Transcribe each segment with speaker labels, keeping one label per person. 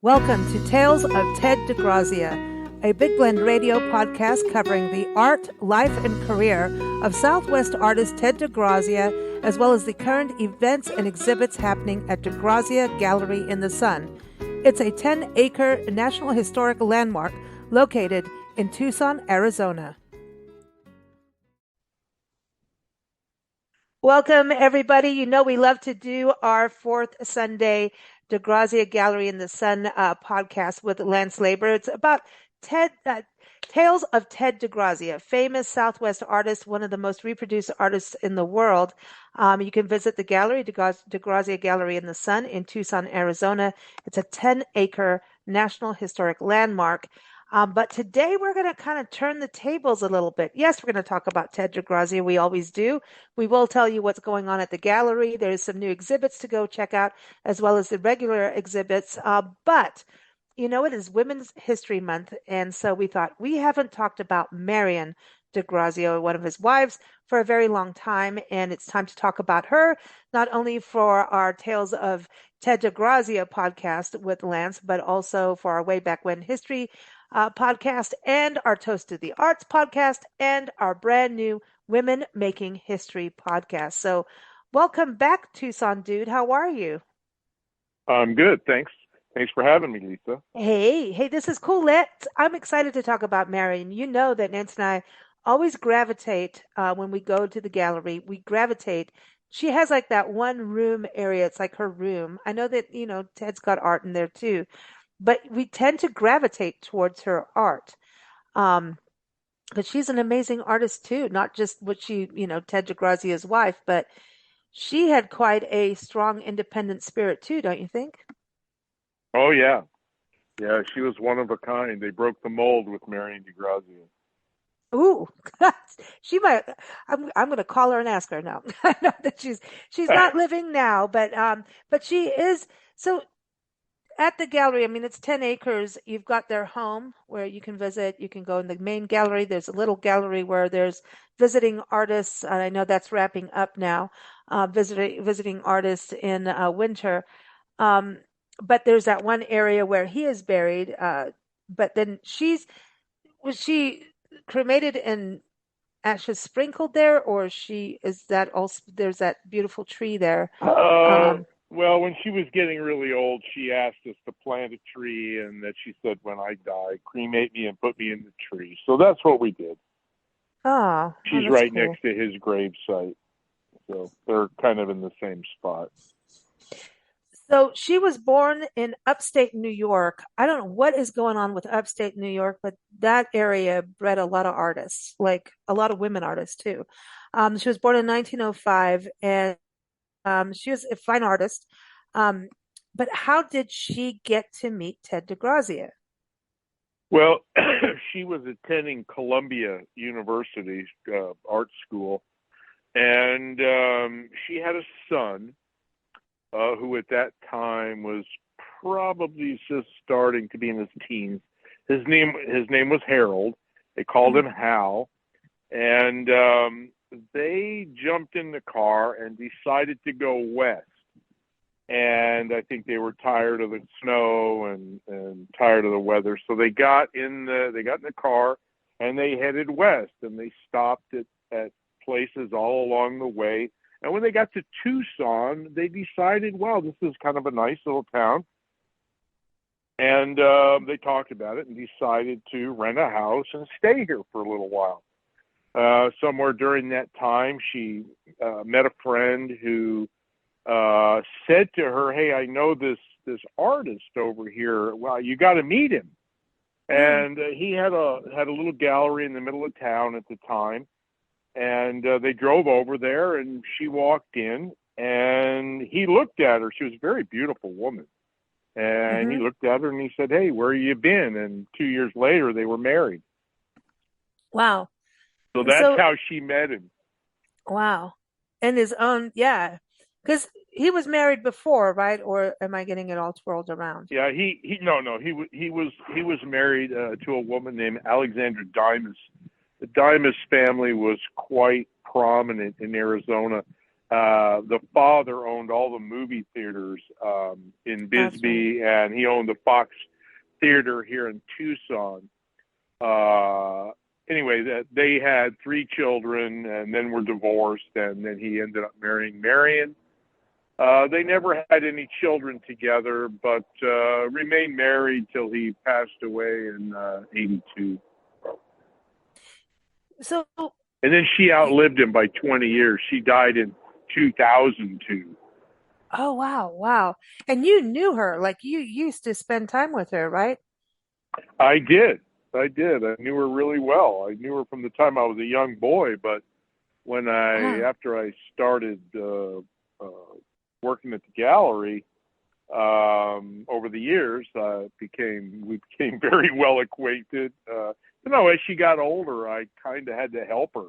Speaker 1: Welcome to Tales of Ted DeGrazia, a Big Blend radio podcast covering the art, life, and career of Southwest artist Ted DeGrazia, as well as the current events and exhibits happening at DeGrazia Gallery in the Sun. It's a 10-acre National Historic Landmark located in Tucson, Arizona. Welcome, everybody. You know we love to do our fourth Sunday DeGrazia Gallery in the Sun podcast with Lance Labor. It's about Tales of Ted DeGrazia, famous Southwest artist, one of the most reproduced artists in the world. You can visit the gallery, DeGrazia Gallery in the Sun in Tucson, Arizona. It's a 10-acre National Historic Landmark. But today we're going to kind of turn the tables a little bit. Yes, we're going to talk about Ted DeGrazia. We always do. We will tell you what's going on at the gallery. There's some new exhibits to go check out, as well as the regular exhibits. But, you know, it is Women's History Month. And so we thought we haven't talked about Marion DeGrazia, one of his wives, for a very long time. And it's time to talk about her, not only for our Tales of Ted DeGrazia podcast with Lance, but also for our Way Back When History podcast and our Toast to the Arts podcast and our brand new Women Making History podcast. So welcome back, Tucson dude. How are you?
Speaker 2: I'm good. Thanks for having me, Lisa.
Speaker 1: Hey, this is cool. I'm excited to talk about Marion. You know that Nancy and I always gravitate when we go to the gallery. We gravitate. She has like that one room area. It's like her room. I know that, you know, Ted's got art in there too. But we tend to gravitate towards her art. But she's an amazing artist too, not just what Ted DeGrazia's wife, but she had quite a strong independent spirit too, don't you think?
Speaker 2: Oh, yeah. Yeah, she was one of a kind. They broke the mold with Marion DeGrazia.
Speaker 1: Ooh, she might. I'm going to call her and ask her now. I know that she's not living now, but she is. So at the gallery, I mean, it's 10 acres. You've got their home where you can visit. You can go in the main gallery. There's a little gallery where there's visiting artists. And I know that's wrapping up now, visiting artists in winter. But there's that one area where he is buried. But then was she cremated and ashes sprinkled there, or is that also, there's that beautiful tree there?
Speaker 2: Well, when she was getting really old, she asked us to plant a tree, and that she said, when I die, cremate me and put me in the tree. So that's what we did. She's right
Speaker 1: cool.
Speaker 2: Next to his grave site. So they're kind of in the same spot.
Speaker 1: So she was born in upstate New York. I don't know what is going on with upstate New York, but that area bred a lot of artists, like a lot of women artists too. She was born in 1905, and she was a fine artist. But how did she get to meet Ted DeGrazia?
Speaker 2: Well, she was attending Columbia University art school, and she had a son who at that time was probably just starting to be in his teens. His name was Harold. They called him Hal, and they jumped in the car and decided to go west. And I think they were tired of the snow and tired of the weather, so they got in the car and they headed west. And they stopped at places all along the way. And when they got to Tucson, they decided, wow, this is kind of a nice little town. And they talked about it and decided to rent a house and stay here for a little while. Somewhere during that time, she met a friend who said to her, hey, I know this artist over here. Well, you got to meet him. And he had a little gallery in the middle of town at the time. And they drove over there, and she walked in, and he looked at her. She was a very beautiful woman. And he looked at her, and he said, hey, where you been? And 2 years later, they were married.
Speaker 1: Wow.
Speaker 2: So that's how she met him.
Speaker 1: Wow. And his own, yeah. Because he was married before, right? Or am I getting it all twirled around?
Speaker 2: Yeah, he was married to a woman named Alexandra Dimas. The Dimas family was quite prominent in Arizona. The father owned all the movie theaters in
Speaker 1: That's right.
Speaker 2: Bisbee, and he owned the Fox Theater here in Tucson. Anyway, that they had three children, and then were divorced, and then he ended up marrying Marion. They never had any children together, but remained married till he passed away in '82.
Speaker 1: So,
Speaker 2: And then she
Speaker 1: you,
Speaker 2: outlived him by 20 years. She died in 2002.
Speaker 1: oh wow, wow. And you knew her, like you used to spend time with her, right?
Speaker 2: I did. I did. I knew her really well. I knew her from the time I was a young boy, but
Speaker 1: Wow.
Speaker 2: after I started working at the gallery, over the years, we became very well acquainted. As she got older, I kind of had to help her.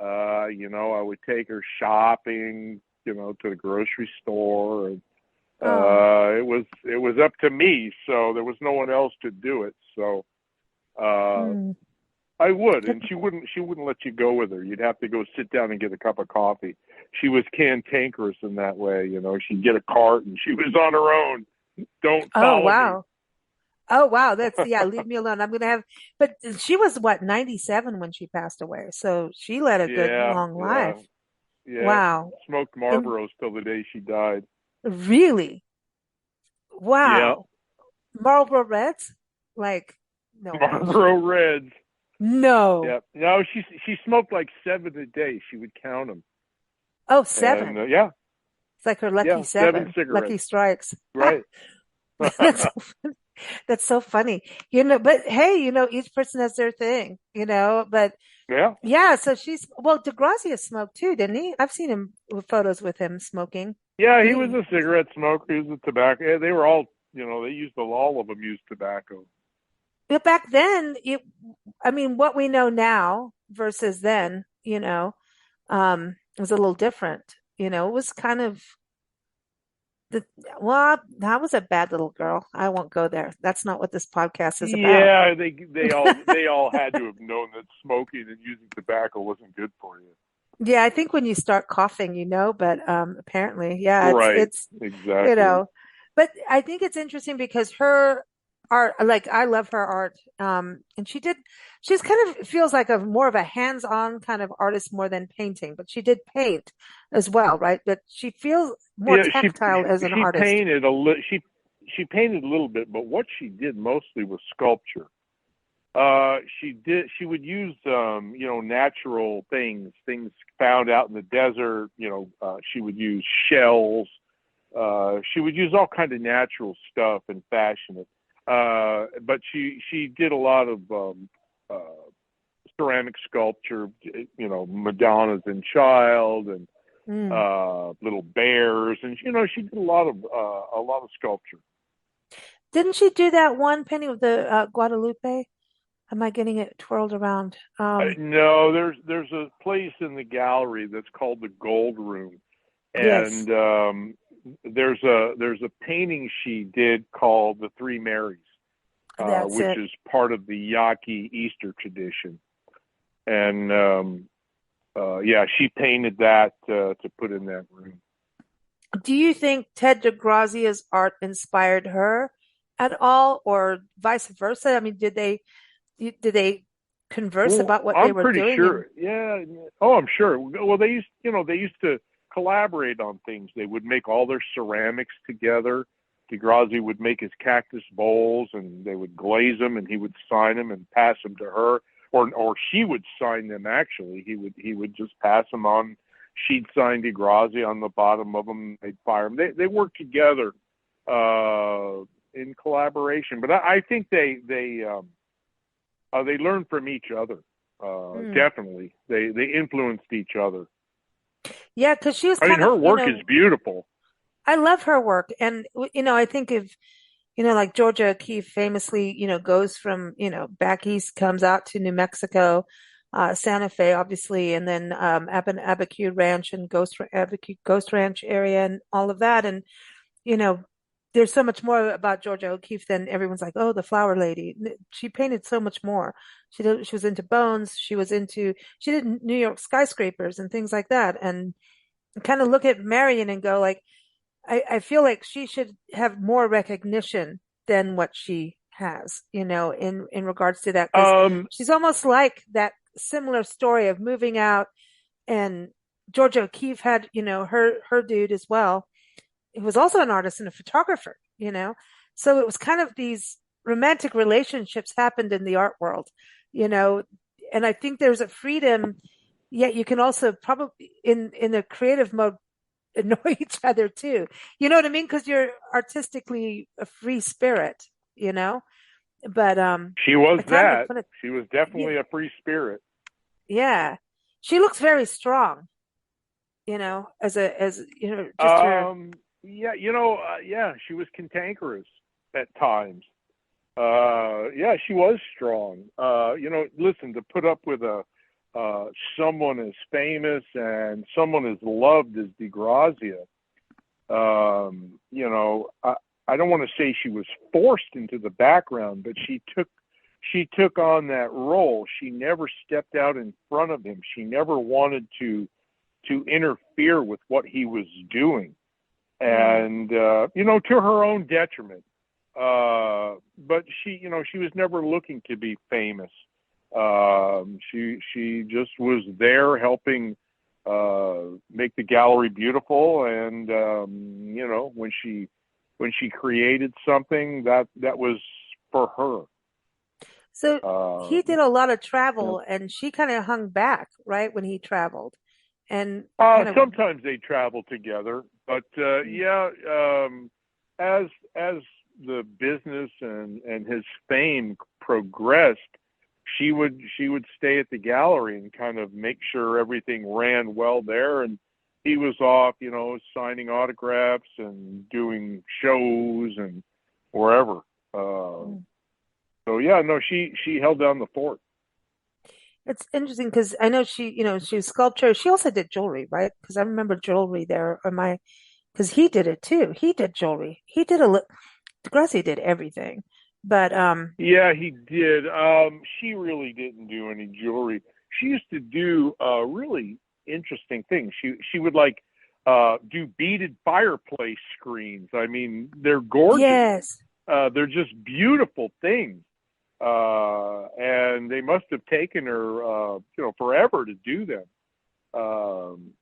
Speaker 2: I would take her shopping, to the grocery store, and
Speaker 1: Oh.
Speaker 2: it was up to me. So there was no one else to do it. So uh,
Speaker 1: Hmm.
Speaker 2: I would, and she wouldn't let you go with her. You'd have to go sit down and get a cup of coffee. She was cantankerous in that way. She'd get a cart and she was on her own. Don't
Speaker 1: Oh
Speaker 2: follow me.
Speaker 1: wow. Oh wow. That's yeah, leave me alone. I'm gonna have but she was what, 97 when she passed away. So she led a good
Speaker 2: Yeah,
Speaker 1: long
Speaker 2: yeah,
Speaker 1: life.
Speaker 2: yeah.
Speaker 1: Wow.
Speaker 2: Smoked
Speaker 1: And
Speaker 2: Marlboros till the day she died.
Speaker 1: really?
Speaker 2: Yeah,
Speaker 1: Wow. Marlboro Reds? Like, no way.
Speaker 2: Marlboro Reds.
Speaker 1: No.
Speaker 2: Yeah. No, she smoked like seven a day. She would count them,
Speaker 1: Oh,
Speaker 2: and
Speaker 1: seven.
Speaker 2: yeah,
Speaker 1: It's like her lucky
Speaker 2: yeah, seven
Speaker 1: seven, lucky
Speaker 2: cigarettes.
Speaker 1: strikes.
Speaker 2: Right.
Speaker 1: That's so funny. That's so funny. But hey, each person has their thing, but
Speaker 2: Yeah.
Speaker 1: yeah, so well, DeGrazia smoked too, didn't he? I've seen him with photos with him smoking.
Speaker 2: Yeah, he was
Speaker 1: He,
Speaker 2: a cigarette smoker. He was a tobacco. Yeah, they were all, they used all of them used tobacco.
Speaker 1: but back then, I mean, what we know now versus then, was a little different. It was kind of the, well, I was a bad little girl. I won't go there. That's not what this podcast is about.
Speaker 2: Yeah, they all had to have known that smoking and using tobacco wasn't good for you.
Speaker 1: Yeah, I think when you start coughing, but apparently, yeah,
Speaker 2: Right.
Speaker 1: it's you
Speaker 2: Exactly.
Speaker 1: know, but I think it's interesting because her art, like I love her art. And she's kind of feels like a more of a hands-on kind of artist more than painting, but she did paint as well, right? But she feels more
Speaker 2: Yeah, she
Speaker 1: tactile as an
Speaker 2: she
Speaker 1: artist.
Speaker 2: painted a li- she painted a little bit, but what she did mostly was sculpture. She would use natural things found out in the desert. She would use shells. She would use all kind of natural stuff and fashion it. But she did a lot of ceramic sculpture. Madonnas and Child, and
Speaker 1: Mm.
Speaker 2: little bears, and she did a lot of sculpture.
Speaker 1: Didn't she do that one painting of the Guadalupe? Am I getting it twirled around?
Speaker 2: No, there's a place in the gallery that's called the Gold Room,
Speaker 1: Yes,
Speaker 2: and there's a painting she did called the Three Marys,
Speaker 1: that's
Speaker 2: which
Speaker 1: it.
Speaker 2: is part of the Yaqui Easter tradition, and yeah, she painted that to put in that room.
Speaker 1: Do you think Ted DeGrazia's art inspired her at all, or vice versa? I mean, did they converse
Speaker 2: Well,
Speaker 1: about what they
Speaker 2: I'm
Speaker 1: were
Speaker 2: pretty
Speaker 1: doing? And
Speaker 2: sure. Yeah. Oh, I'm sure. Well, they used to collaborate on things. They would make all their ceramics together. DeGrazia would make his cactus bowls, and they would glaze them, and he would sign them and pass them to her, or she would sign them. Actually, he would just pass them on. She'd sign DeGrazia on the bottom of them. They'd fire them. They worked together in collaboration. But I think they learned from each other.
Speaker 1: mm,
Speaker 2: Definitely, they influenced each other.
Speaker 1: yeah, because she was
Speaker 2: I mean,
Speaker 1: kind of,
Speaker 2: her work is beautiful.
Speaker 1: I love her work, and I think of like Georgia O'Keeffe famously, goes from, back east, comes out to New Mexico, Santa Fe, obviously, and then Abiquiu Ranch and Ghost Ranch area and all of that. And, you know, there's so much more about Georgia O'Keeffe than everyone's like, oh, the flower lady. She painted so much more. She was into bones. She did New York skyscrapers and things like that. And kind of look at Marion and go like, I feel like she should have more recognition than what she has, in regards to that, because
Speaker 2: Um,
Speaker 1: she's almost like that similar story of moving out. And Georgia O'Keeffe had, her dude as well. He was also an artist and a photographer. So it was kind of these romantic relationships happened in the art world, you know, and I think there's a freedom, yet you can also probably in a creative mode annoy each other too. You know what I mean? Because you're artistically a free spirit, you know. But
Speaker 2: she was
Speaker 1: by the time you
Speaker 2: that.
Speaker 1: put it,
Speaker 2: She was
Speaker 1: yeah,
Speaker 2: definitely a free spirit.
Speaker 1: yeah, she looks very strong, as just her.
Speaker 2: Yeah, yeah, she was cantankerous at times. Yeah, she was strong. Listen, to put up with a someone as famous and someone as loved as DeGrazia, I don't want to say she was forced into the background, but she took on that role. She never stepped out in front of him. She never wanted to interfere with what he was doing,
Speaker 1: Mm.
Speaker 2: and to her own detriment. But she was never looking to be famous. She just was there helping make the gallery beautiful, and when she created something that was for her.
Speaker 1: So he did a lot of travel,
Speaker 2: You
Speaker 1: and she kind of hung back, right, when he traveled, and kind of.
Speaker 2: Sometimes they travel together, but
Speaker 1: Mm.
Speaker 2: yeah, as the business and his fame progressed, she would stay at the gallery and kind of make sure everything ran well there, and he was off, signing autographs and doing shows and wherever.
Speaker 1: Mm.
Speaker 2: So yeah, no, she held down the fort.
Speaker 1: It's interesting because I know she was sculpture. She also did jewelry, right? Because I remember jewelry there on my, because he did it too. He did jewelry. He did DeGrazia did everything, but
Speaker 2: Yeah, he did. She really didn't do any jewelry. She used to do really interesting things. She would like do beaded fireplace screens. I mean, they're gorgeous.
Speaker 1: yes.
Speaker 2: They're just beautiful things. And they must have taken her forever to do them. Um,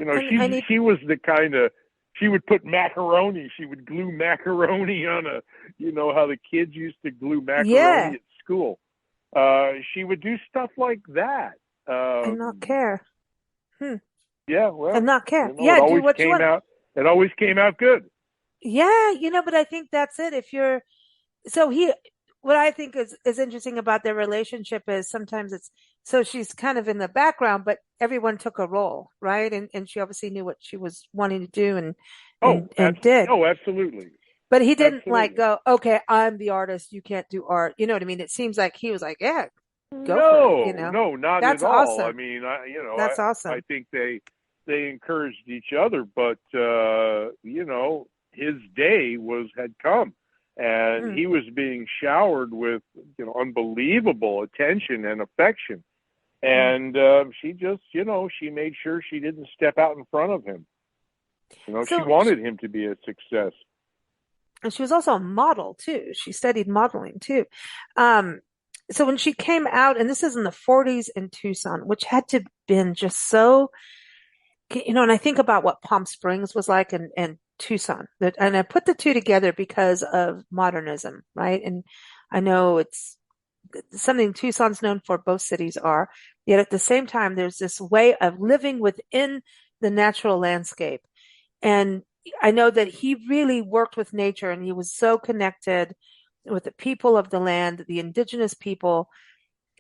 Speaker 1: And
Speaker 2: she
Speaker 1: I need,
Speaker 2: she was the kind of, she would put macaroni. She would glue macaroni on a, how the kids used to glue macaroni
Speaker 1: yeah,
Speaker 2: at school. She would do stuff like that.
Speaker 1: and not
Speaker 2: Um,
Speaker 1: care. Hmm.
Speaker 2: yeah,
Speaker 1: And
Speaker 2: well,
Speaker 1: not care.
Speaker 2: it
Speaker 1: Yeah, do
Speaker 2: always
Speaker 1: what you
Speaker 2: came
Speaker 1: want.
Speaker 2: out. It always came out good.
Speaker 1: Yeah, but I think that's it. If you're so he what I think is interesting about their relationship is sometimes it's so she's kind of in the background, but everyone took a role, right? And she obviously knew what she was wanting to do and
Speaker 2: Oh,
Speaker 1: did.
Speaker 2: oh, absolutely,
Speaker 1: But he didn't like
Speaker 2: absolutely.
Speaker 1: go, okay, I'm the artist, you can't do art. You know what I mean? It seems like he was like, yeah, go for it.
Speaker 2: No, no, not at
Speaker 1: That's
Speaker 2: all. I
Speaker 1: awesome.
Speaker 2: mean,
Speaker 1: That's
Speaker 2: I
Speaker 1: awesome.
Speaker 2: think they encouraged each other, but his day had come, and
Speaker 1: Mm.
Speaker 2: he was being showered with unbelievable attention and affection,
Speaker 1: Mm.
Speaker 2: and she just she made sure she didn't step out in front of him. She
Speaker 1: So
Speaker 2: wanted him to be a success.
Speaker 1: and she was also a model too. She studied modeling too. Um, so when she came out, and this is in the 40s in Tucson, which had to been just so, and I think about what Palm Springs was like and Tucson, and I put the two together because of modernism, right? And I know it's something Tucson's known for, both cities are, yet at the same time, there's this way of living within the natural landscape. And I know that he really worked with nature and he was so connected with the people of the land, the indigenous people.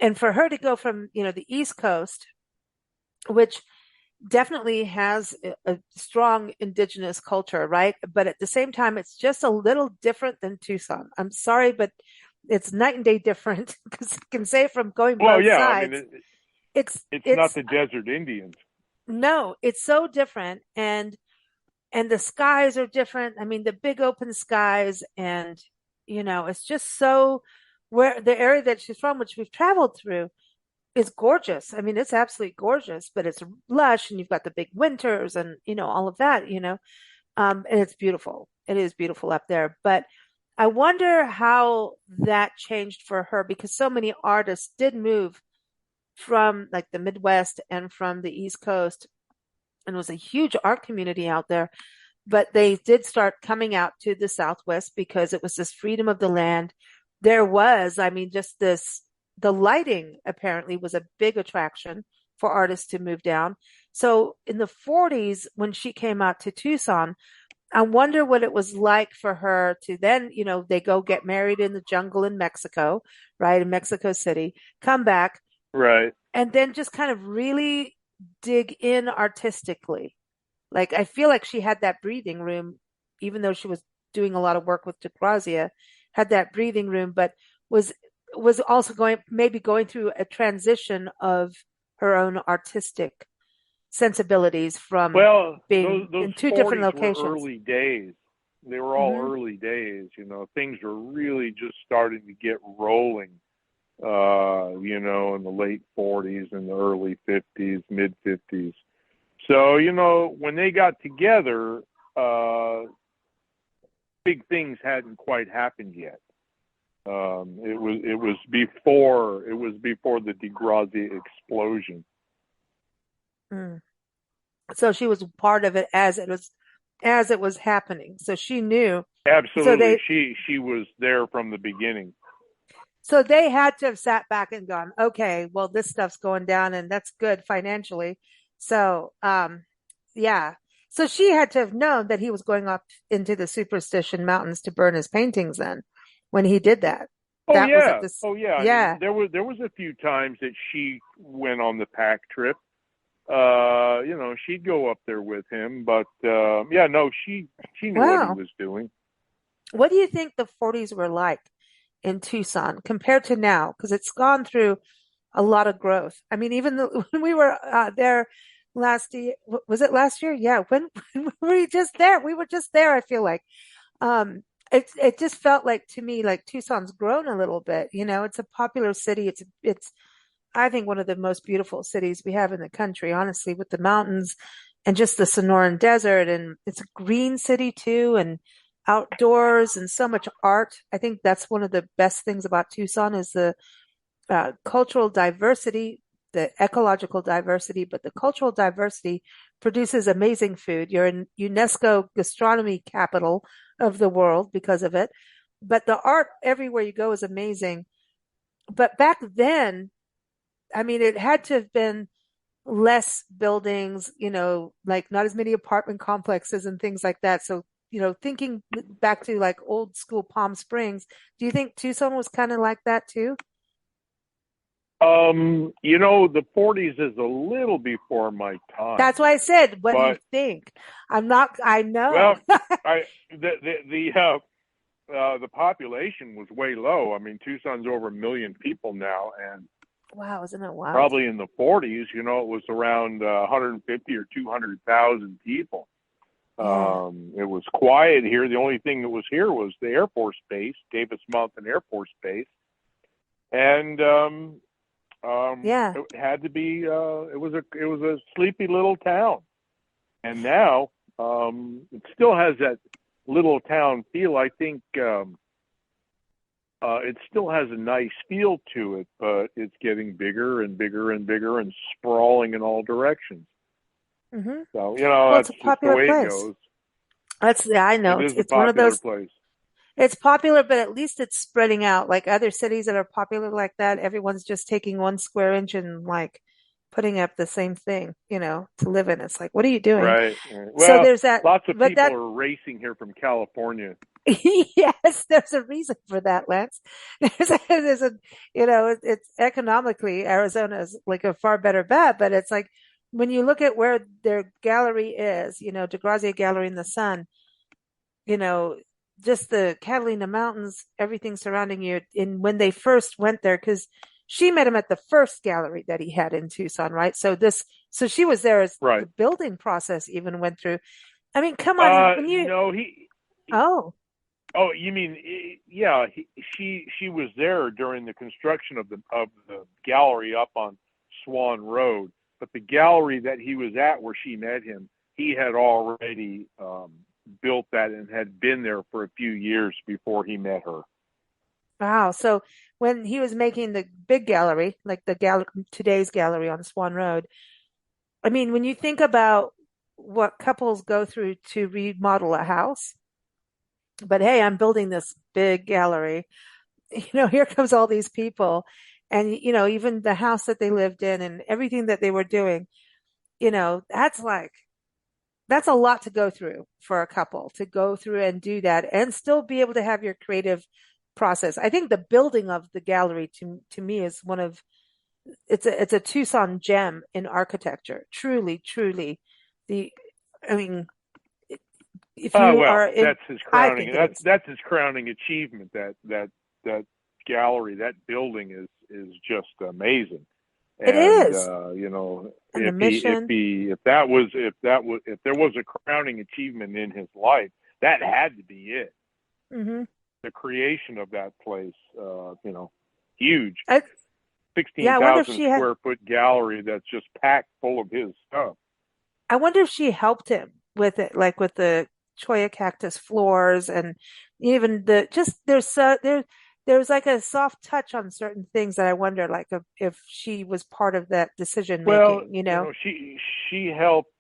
Speaker 1: And for her to go from, the East Coast, which definitely has a strong indigenous culture, right? But at the same time, it's just a little different than Tucson. I'm sorry, but it's night and day different because I can say from going
Speaker 2: Well,
Speaker 1: both
Speaker 2: yeah, I mean,
Speaker 1: sides, it's
Speaker 2: it's not
Speaker 1: it's
Speaker 2: the desert Indians.
Speaker 1: no, it's so different. And the skies are different. I mean, the big open skies, and it's just so, where the area that she's from, which we've traveled through, is gorgeous. I mean, it's absolutely gorgeous, but it's lush and you've got the big winters and, all of that, and it's beautiful. It is beautiful up there. But I wonder how that changed for her because so many artists did move from like the Midwest and from the East Coast, and it was a huge art community out there. But they did start coming out to the Southwest because it was this freedom of the land. There was, I mean, just this, the lighting apparently was a big attraction for artists to move down. So in the 40s, when she came out to Tucson, I wonder what it was like for her to then, they go get married in the jungle in Mexico, right? In Mexico City, come back,
Speaker 2: Right.
Speaker 1: and then just kind of really dig in artistically. Like, I feel like she had that breathing room, even though she was doing a lot of work with DeGrazia, had that breathing room, but was was also going through a transition of her own artistic sensibilities from
Speaker 2: Well,
Speaker 1: being
Speaker 2: those
Speaker 1: in two different
Speaker 2: 40s were
Speaker 1: locations.
Speaker 2: early days. They were all
Speaker 1: Hmm.
Speaker 2: early days. Things were really just starting to get rolling. In the late 40s and the early 50s, mid 50s. So, when they got together, big things hadn't quite happened yet. It was before the DeGrazia explosion.
Speaker 1: Mm. So she was part of it as it was happening. So she knew. So
Speaker 2: Absolutely,
Speaker 1: they
Speaker 2: she was there from the beginning.
Speaker 1: so they had to have sat back and gone, okay, well, this stuff's going down and that's good financially. So yeah. So she had to have known that he was going up into the Superstition Mountains to burn his paintings then when he did that.
Speaker 2: Oh
Speaker 1: That was at
Speaker 2: yeah,
Speaker 1: this,
Speaker 2: oh yeah. I mean,
Speaker 1: yeah.
Speaker 2: there was a few times that she went on the pack trip. She'd go up there with him, but yeah, no, she knew what he
Speaker 1: Wow.
Speaker 2: was doing.
Speaker 1: What do you think the 40s were like in Tucson compared to now? Because it's gone through a lot of growth. I mean, even when we were there last year, was it last year? Yeah, when were we just there? We were just there, I feel like. Um, it just felt like to me like Tucson's grown a little bit. It's a popular city. It's I think one of the most beautiful cities we have in the country, honestly, with the mountains and just the Sonoran Desert. And it's a green city too, and outdoors and so much art. I think that's one of the best things about Tucson is the cultural diversity, the ecological diversity, but the cultural diversity produces amazing food. You're in UNESCO gastronomy capital of the world because of it. But the art everywhere you go is amazing. But back then, I mean, it had to have been less buildings, like not as many apartment complexes and things like that. So, thinking back to like old school Palm Springs, do you think Tucson was kind of like that too?
Speaker 2: The 40s is a little before my
Speaker 1: That's
Speaker 2: time,
Speaker 1: why I said, what do you
Speaker 2: but
Speaker 1: think? I know.
Speaker 2: well, I the population was way low. I mean, Tucson's over 1 million people now, and
Speaker 1: Wow, isn't it wild?
Speaker 2: probably in the 40s, it was around 150 or 200,000 people.
Speaker 1: Yeah.
Speaker 2: It was quiet here. The only thing that was here was the Air Force Base, Davis Mountain Air Force Base, and
Speaker 1: Yeah.
Speaker 2: it had to be. It was a sleepy little town, and now it still has that little town feel. I think it still has a nice feel to it, but it's getting bigger and bigger and bigger and sprawling in all directions.
Speaker 1: Hmm.
Speaker 2: So
Speaker 1: Well, it's
Speaker 2: that's
Speaker 1: a
Speaker 2: just the
Speaker 1: popular
Speaker 2: way it
Speaker 1: place.
Speaker 2: goes.
Speaker 1: Yeah, I know.
Speaker 2: It
Speaker 1: It's
Speaker 2: is a
Speaker 1: it's one of
Speaker 2: popular
Speaker 1: those,
Speaker 2: place.
Speaker 1: it's popular, but at least it's spreading out. Like other cities that are popular like that, everyone's just taking 1 square inch and like putting up the same thing, to live in. It's like, what are you doing?
Speaker 2: Right. Right.
Speaker 1: So
Speaker 2: Well,
Speaker 1: there's that,
Speaker 2: lots of
Speaker 1: but
Speaker 2: people
Speaker 1: that
Speaker 2: are racing here from California.
Speaker 1: yes, there's a reason for that, Lance. There's a, it's economically Arizona is like a far better bet, but it's like when you look at where their gallery is, DeGrazia Gallery in the Sun, you know, just the Catalina Mountains, everything surrounding you. And when they first went there, because she met him at the first gallery that he had in Tucson, right? So she was there as the
Speaker 2: Right.
Speaker 1: building process even went through. I mean, come on, when you,
Speaker 2: No,
Speaker 1: oh,
Speaker 2: oh, you mean, yeah, she was there during the construction of the gallery up on Swan Road, but the gallery that he was at where she met him, he had already built that and had been there for a few years before he met her.
Speaker 1: Wow. So when he was making the big gallery, like the today's gallery on Swan Road, I mean, when you think about what couples go through to remodel a house, but hey, I'm building this big gallery. Here comes all these people. And, even the house that they lived in and everything that they were doing, that's that's a lot to go through for a couple to go through and do that and still be able to have your creative process. I think the building of the gallery to me is one of it's a Tucson gem in architecture. Truly, truly. The I mean, if
Speaker 2: Oh
Speaker 1: you
Speaker 2: well,
Speaker 1: are in,
Speaker 2: that's his
Speaker 1: I
Speaker 2: crowning.
Speaker 1: think it is.
Speaker 2: That's his crowning achievement. That gallery, that building is just amazing.
Speaker 1: It
Speaker 2: And
Speaker 1: is. And the mission.
Speaker 2: if there was a crowning achievement in his life, that had to be it.
Speaker 1: Hmm.
Speaker 2: The creation of that place, huge,
Speaker 1: I,
Speaker 2: sixteen
Speaker 1: yeah, I wonder if
Speaker 2: thousand
Speaker 1: she had
Speaker 2: square foot gallery that's just packed full of his stuff.
Speaker 1: I wonder if she helped him with it, like with the Cholla cactus floors and even the just there's like a soft touch on certain things that I wonder like if she was part of that decision
Speaker 2: Well,
Speaker 1: making, you know?
Speaker 2: she helped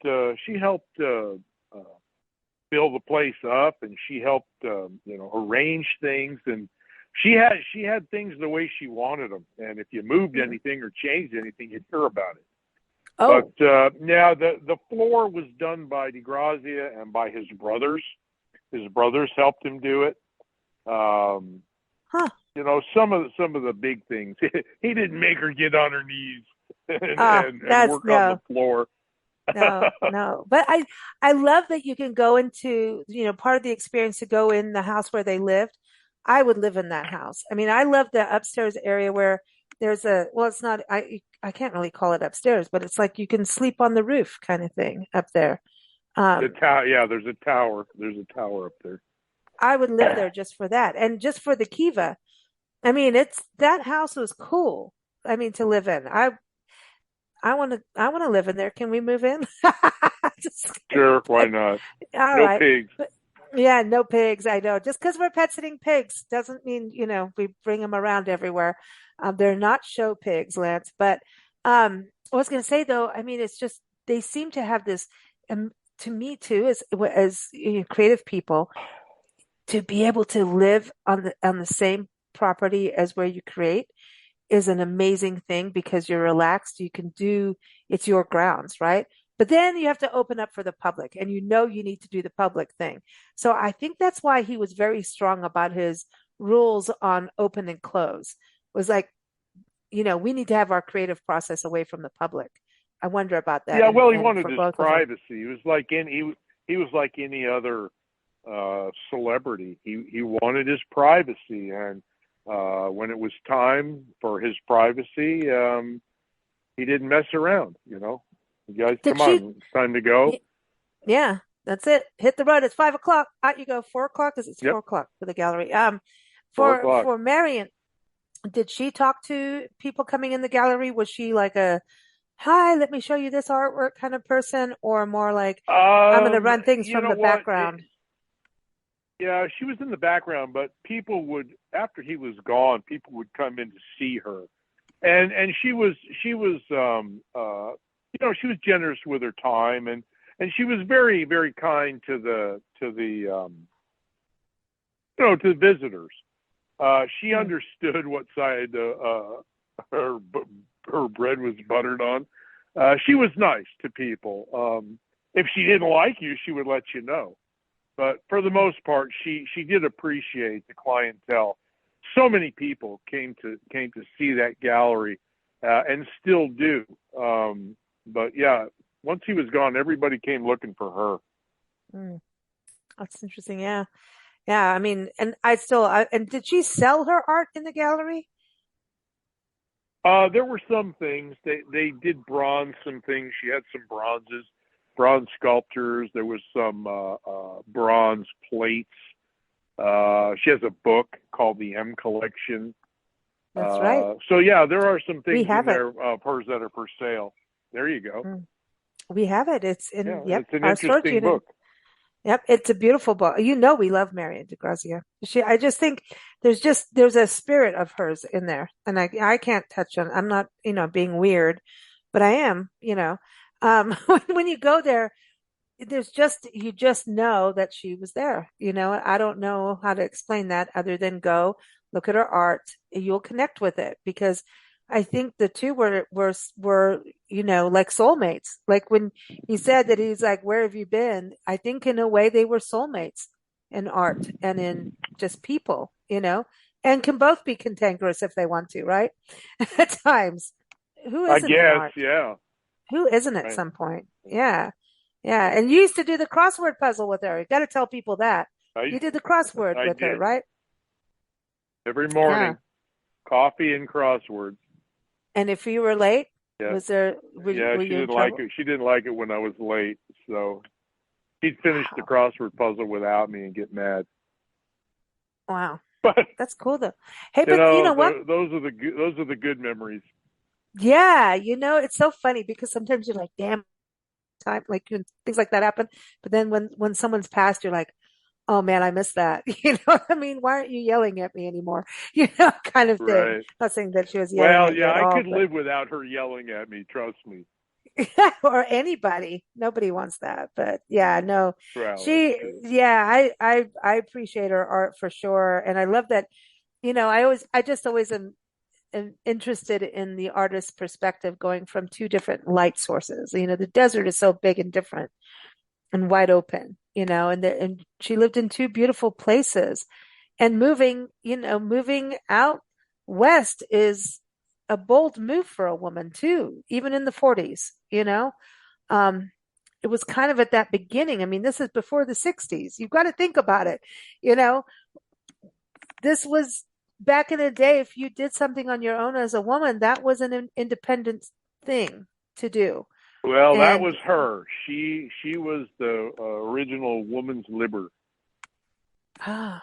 Speaker 2: build the place up, and she helped arrange things, and she had things the way she wanted them. And if you moved
Speaker 1: Mm.
Speaker 2: anything or changed anything, you'd hear about it. But
Speaker 1: Oh,
Speaker 2: now the floor was done by DeGrazia and by his brothers. His brothers helped him do it. Um,
Speaker 1: huh.
Speaker 2: some of the big things. He didn't make her get on her knees and
Speaker 1: Ah,
Speaker 2: and
Speaker 1: that's
Speaker 2: work on the
Speaker 1: no.
Speaker 2: floor.
Speaker 1: No, no. But I love that you can go into, part of the experience to go in the house where they lived. I would live in that house. I mean, I love the upstairs area where there's well, it's not, I can't really call it upstairs, but it's like you can sleep on the roof kind of thing up there.
Speaker 2: The
Speaker 1: Um,
Speaker 2: tower, yeah. There's a tower. There's a tower up there.
Speaker 1: I would live there just for that and just for the kiva. I mean, that house was cool. I mean, to live in. I want to live in there. Can we move in? Just kidding.
Speaker 2: Sure, why not?
Speaker 1: All
Speaker 2: No
Speaker 1: right.
Speaker 2: pigs.
Speaker 1: But yeah, no pigs. I know. Just because we're pet sitting pigs doesn't mean, we bring them around everywhere. They're not show pigs, Lance. But I was going to say though, I mean, it's just they seem to have this, to me too, as creative people, to be able to live on the same property as where you create is an amazing thing because you're relaxed. You can do it's your grounds, right? But then you have to open up for the public and you need to do the public thing. So I think that's why he was very strong about his rules on open and close. It was like, we need to have our creative process away from the public. I wonder about that
Speaker 2: Yeah, well, he
Speaker 1: and
Speaker 2: wanted
Speaker 1: for
Speaker 2: his
Speaker 1: both of them.
Speaker 2: privacy. He was like any other celebrity. He wanted his privacy, and when it was time for his privacy, he didn't mess around. You guys,
Speaker 1: Did
Speaker 2: come
Speaker 1: she?
Speaker 2: on, it's time to go.
Speaker 1: Yeah, that's it. Hit the road. It's 5 o'clock. Out you go. 4 o'clock because it's
Speaker 2: Yep,
Speaker 1: 4 o'clock for the gallery.
Speaker 2: 4 o'clock.
Speaker 1: For Marion, did she talk to people coming in the gallery? Was she like a hi, let me show you this artwork kind of person, or more like I'm going to run things
Speaker 2: You
Speaker 1: from
Speaker 2: know
Speaker 1: the
Speaker 2: what?
Speaker 1: background?
Speaker 2: Yeah, she was in the background, but people would, after he was gone, people would come in to see her, and she was she was generous with her time, and she was very, very kind to the visitors. She
Speaker 1: Hmm.
Speaker 2: understood what side her her bread was buttered on. She was nice to people. If she didn't like you, she would let you know. But for the most part, she did appreciate the clientele. So many people came to see that gallery, and still do. But yeah, once he was gone, everybody came looking for her.
Speaker 1: Hmm. That's interesting. Yeah. Yeah. I mean, and and did she sell her art in the gallery?
Speaker 2: There were some things they did bronze some things. She had some bronzes, bronze sculptures. There was some bronze plates. She has a book called the M Collection.
Speaker 1: That's right.
Speaker 2: So yeah, there are some
Speaker 1: We
Speaker 2: things in
Speaker 1: have it.
Speaker 2: there of hers that are for sale. There you go.
Speaker 1: Mm. We have it. It's in,
Speaker 2: Yeah,
Speaker 1: yep,
Speaker 2: it's an
Speaker 1: our storage
Speaker 2: interesting
Speaker 1: unit.
Speaker 2: book.
Speaker 1: Yep, it's a beautiful book. You know, we love Marion DeGrazia. I just think there's a spirit of hers in there, and I can't touch on. I'm not, being weird, but I am, when you go there, you just know that she was there. I don't know how to explain that other than go look at her art. You'll connect with it because I think the two were like soulmates. Like when he said that he's like, "Where have you been?" I think in a way they were soulmates in art and in just people, and can both be cantankerous if they want to, right? At times. Who
Speaker 2: I
Speaker 1: isn't in
Speaker 2: guess,
Speaker 1: art?
Speaker 2: yeah.
Speaker 1: Who isn't at
Speaker 2: Right.
Speaker 1: some point? Yeah. Yeah. And you used to do the crossword puzzle with her. You got to tell people that.
Speaker 2: I
Speaker 1: You did the crossword
Speaker 2: I
Speaker 1: with her,
Speaker 2: did
Speaker 1: right?
Speaker 2: every
Speaker 1: Yeah.
Speaker 2: morning, coffee and crosswords.
Speaker 1: And if you were late,
Speaker 2: Yeah, yeah.
Speaker 1: were
Speaker 2: She
Speaker 1: you in
Speaker 2: didn't like
Speaker 1: trouble?
Speaker 2: it. She didn't like it when I was late, so she'd finish the
Speaker 1: Wow.
Speaker 2: crossword puzzle without me and get mad.
Speaker 1: Wow.
Speaker 2: But
Speaker 1: That's cool though. Hey, but you know what?
Speaker 2: those are the good memories.
Speaker 1: Yeah, it's so funny because sometimes you're like, damn, time, like things like that happen. But then when someone's passed, you're like, oh man, I missed that. You know what I mean? Why aren't you yelling at me anymore? Kind of thing.
Speaker 2: Right.
Speaker 1: Not saying that she was yelling
Speaker 2: Well,
Speaker 1: at you
Speaker 2: yeah,
Speaker 1: at
Speaker 2: I
Speaker 1: all,
Speaker 2: could
Speaker 1: but
Speaker 2: live without her yelling at me. Trust me.
Speaker 1: or anybody. Nobody wants that. But yeah, no.
Speaker 2: Well, that's true.
Speaker 1: Yeah, I appreciate her art for sure. And I love that, I just always am interested in the artist's perspective going from two different light sources. The desert is so big and different and wide open, and she lived in two beautiful places. And moving out west is a bold move for a woman too, even in the 40s. Um, it was kind of at that beginning. I mean, this is before the 60s. You've got to think about it. You know, this was back in the day. If you did something on your own as a woman, that was an independent thing to do.
Speaker 2: Well, that
Speaker 1: And
Speaker 2: was her. She was the original woman's liber.
Speaker 1: ah,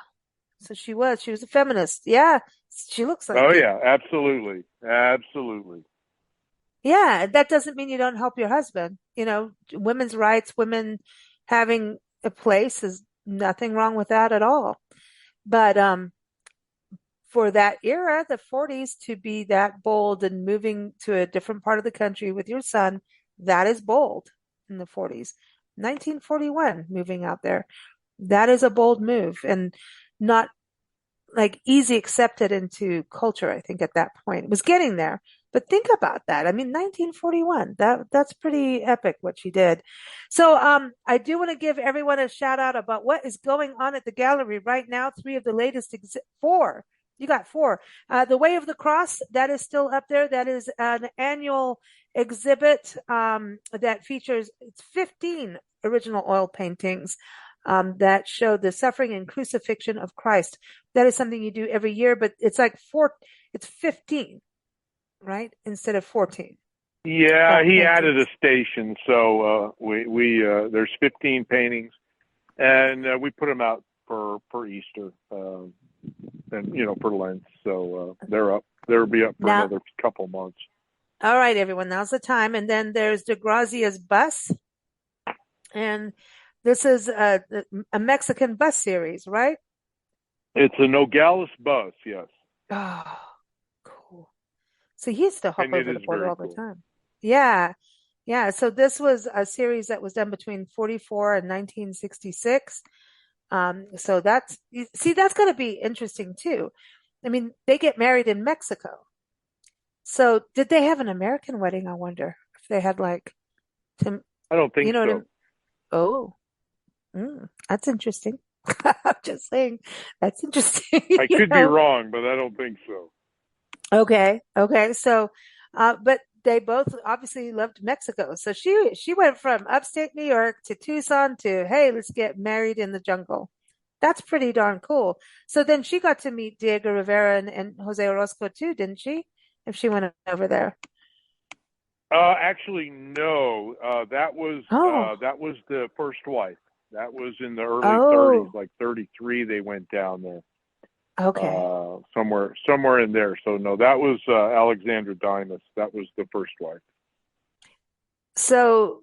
Speaker 1: so she was a feminist. Yeah, she looks
Speaker 2: Oh
Speaker 1: like it.
Speaker 2: yeah, absolutely, absolutely.
Speaker 1: Yeah, that doesn't mean you don't help your husband. Women's rights, women having a place is nothing wrong with that at all. But for that era, the 40s, to be that bold and moving to a different part of the country with your son, that is bold in the 40s. 1941, moving out there, that is a bold move and not like easy accepted into culture, I think at that point. It was getting there. But think about that. I mean, 1941, that's pretty epic what she did. So I do want to give everyone a shout out about what is going on at the gallery right now. Three of the latest four. You got four. The Way of the Cross, that is still up there. That is an annual exhibit that features it's 15 original oil paintings that show the suffering and crucifixion of Christ. That is something you do every year, but it's like it's 15, right? Instead of 14
Speaker 2: Yeah, he added a
Speaker 1: paintings.
Speaker 2: station, so we there's 15 paintings, and we put them out for Easter, and for Lent. So they're up. They'll be up for
Speaker 1: Now,
Speaker 2: another couple months.
Speaker 1: all right, everyone, now's the time. And then there's DeGrazia's bus. And this is a Mexican bus series, right?
Speaker 2: It's a Nogales bus, yes,
Speaker 1: Oh, cool. So he used to hop
Speaker 2: and it
Speaker 1: over the
Speaker 2: is
Speaker 1: border
Speaker 2: very
Speaker 1: all the
Speaker 2: cool.
Speaker 1: time. Yeah. Yeah. So this was a series that was done between 44 and 1966. So that's going to be interesting too. I mean, they get married in Mexico. So did they have an American wedding? I wonder if they had like, to,
Speaker 2: I don't
Speaker 1: you
Speaker 2: think
Speaker 1: know what I mean?
Speaker 2: so.
Speaker 1: Oh, that's interesting. I'm just saying, that's interesting.
Speaker 2: I
Speaker 1: You
Speaker 2: could be
Speaker 1: know?
Speaker 2: wrong, but I don't think so.
Speaker 1: Okay, okay. So, but they both obviously loved Mexico. So she went from upstate New York to Tucson to, hey, let's get married in the jungle. That's pretty darn cool. So then she got to meet Diego Rivera and Jose Orozco too, didn't she? If she went over there.
Speaker 2: Actually, no.
Speaker 1: Oh,
Speaker 2: That was the first wife. That was in the early 30s,
Speaker 1: oh,
Speaker 2: like 33. They went down there.
Speaker 1: Okay.
Speaker 2: somewhere in there. So no, that was Alexandra Dimas. That was the first wife.
Speaker 1: So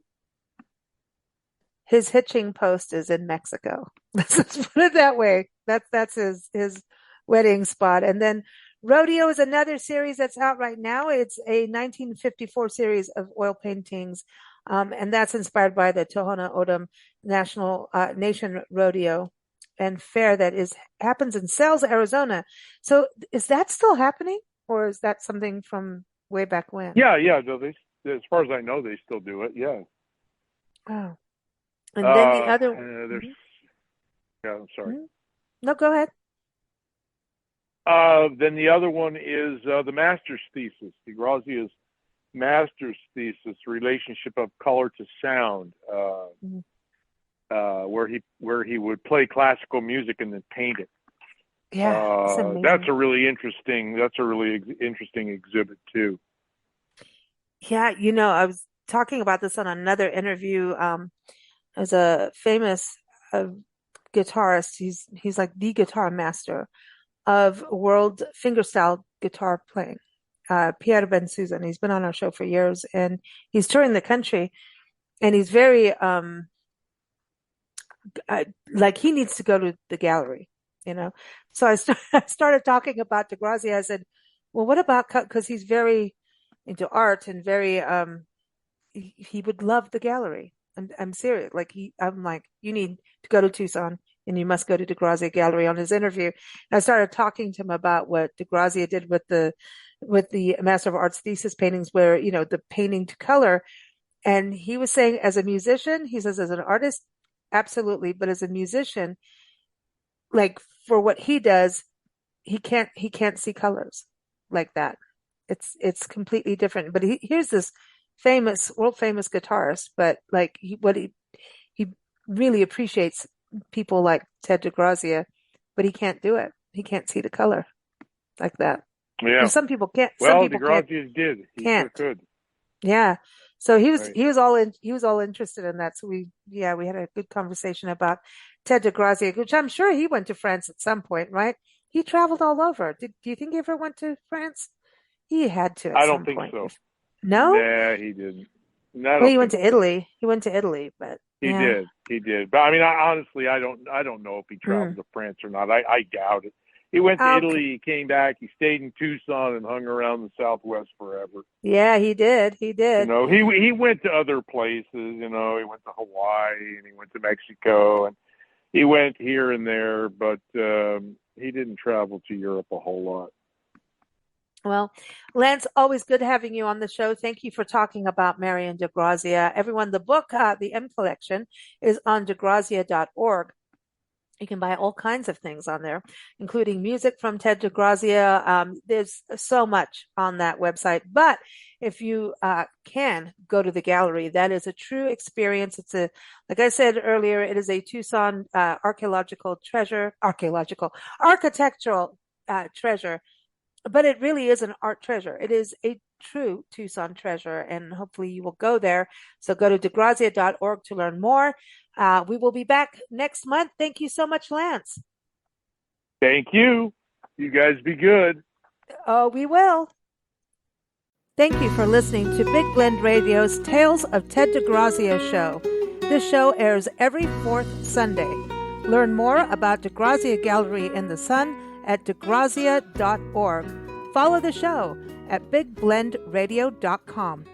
Speaker 1: his hitching post is in Mexico. Let's put it that way. That's his wedding spot. And then Rodeo is another series that's out right now. It's a 1954 series of oil paintings, and that's inspired by the Tohono O'odham National Nation Rodeo and Fair that happens in Sells, Arizona. So is that still happening, or is that something from way back when?
Speaker 2: Yeah. No, as far as I know, they still do it. Yeah.
Speaker 1: Oh, and then the other.
Speaker 2: There's. Yeah, I'm sorry.
Speaker 1: No, go ahead.
Speaker 2: Then the other one is the master's thesis, DeGrazia's master's thesis, relationship of color to sound, where he would play classical music and then paint it.
Speaker 1: Yeah,
Speaker 2: that's a really interesting exhibit too.
Speaker 1: Yeah, I was talking about this on another interview. As a famous guitarist, he's like the guitar master of world fingerstyle guitar playing. Pierre Ben-Susan. He's been on our show for years, and he's touring the country, and he's very like he needs to go to the gallery, So I started talking about DeGrazia. I said, well, what about, because he's very into art and very he would love the gallery. I'm serious. I'm like, you need to go to Tucson and you must go to DeGrazia Gallery. On his interview, and I started talking to him about what DeGrazia did with the Master of Arts thesis paintings, where the painting to color. And he was saying, as a musician, he says, as an artist, absolutely, but as a musician, like for what he does, he can't see colors like that. It's completely different. But here's this world famous guitarist, but like he really appreciates people like Ted DeGrazia, but he can't do it. He can't see the color like that.
Speaker 2: Yeah.
Speaker 1: And some people can't.
Speaker 2: Well, DeGrazia did. He
Speaker 1: can't.
Speaker 2: Sure could.
Speaker 1: Yeah. So he was
Speaker 2: right.
Speaker 1: he was all interested in that. So we had a good conversation about Ted DeGrazia, which I'm sure he went to France at some point, right? He traveled all over. Do you think he ever went to France? He had to at some point.
Speaker 2: I don't think so.
Speaker 1: No?
Speaker 2: Nah, he didn't. No,
Speaker 1: well, he went to Italy. He went to Italy, but
Speaker 2: he did. But I mean, honestly, I don't know if he traveled to France or not. I doubt it. He went to Italy, he came back, he stayed in Tucson and hung around the Southwest forever.
Speaker 1: Yeah, he did. He
Speaker 2: went to other places, he went to Hawaii and he went to Mexico and he went here and there, but he didn't travel to Europe a whole lot.
Speaker 1: Well, Lance, always good having you on the show. Thank you for talking about Marion DeGrazia. Everyone, the book, the M Collection, is on DeGrazia.org. You can buy all kinds of things on there, including music from Ted DeGrazia. There's so much on that website. But if you can go to the gallery, that is a true experience. Like I said earlier, it is a Tucson architectural treasure. But it really is an art treasure. It is a true Tucson treasure, and hopefully you will go there. So go to DeGrazia.org to learn more. We will be back next month. Thank you so much, Lance.
Speaker 2: Thank you. You guys be good.
Speaker 1: Oh, we will. Thank you for listening to Big Blend Radio's Tales of Ted DeGrazia show. This show airs every fourth Sunday. Learn more about DeGrazia Gallery in the Sun at DeGrazia.org. Follow the show at BigBlendRadio.com.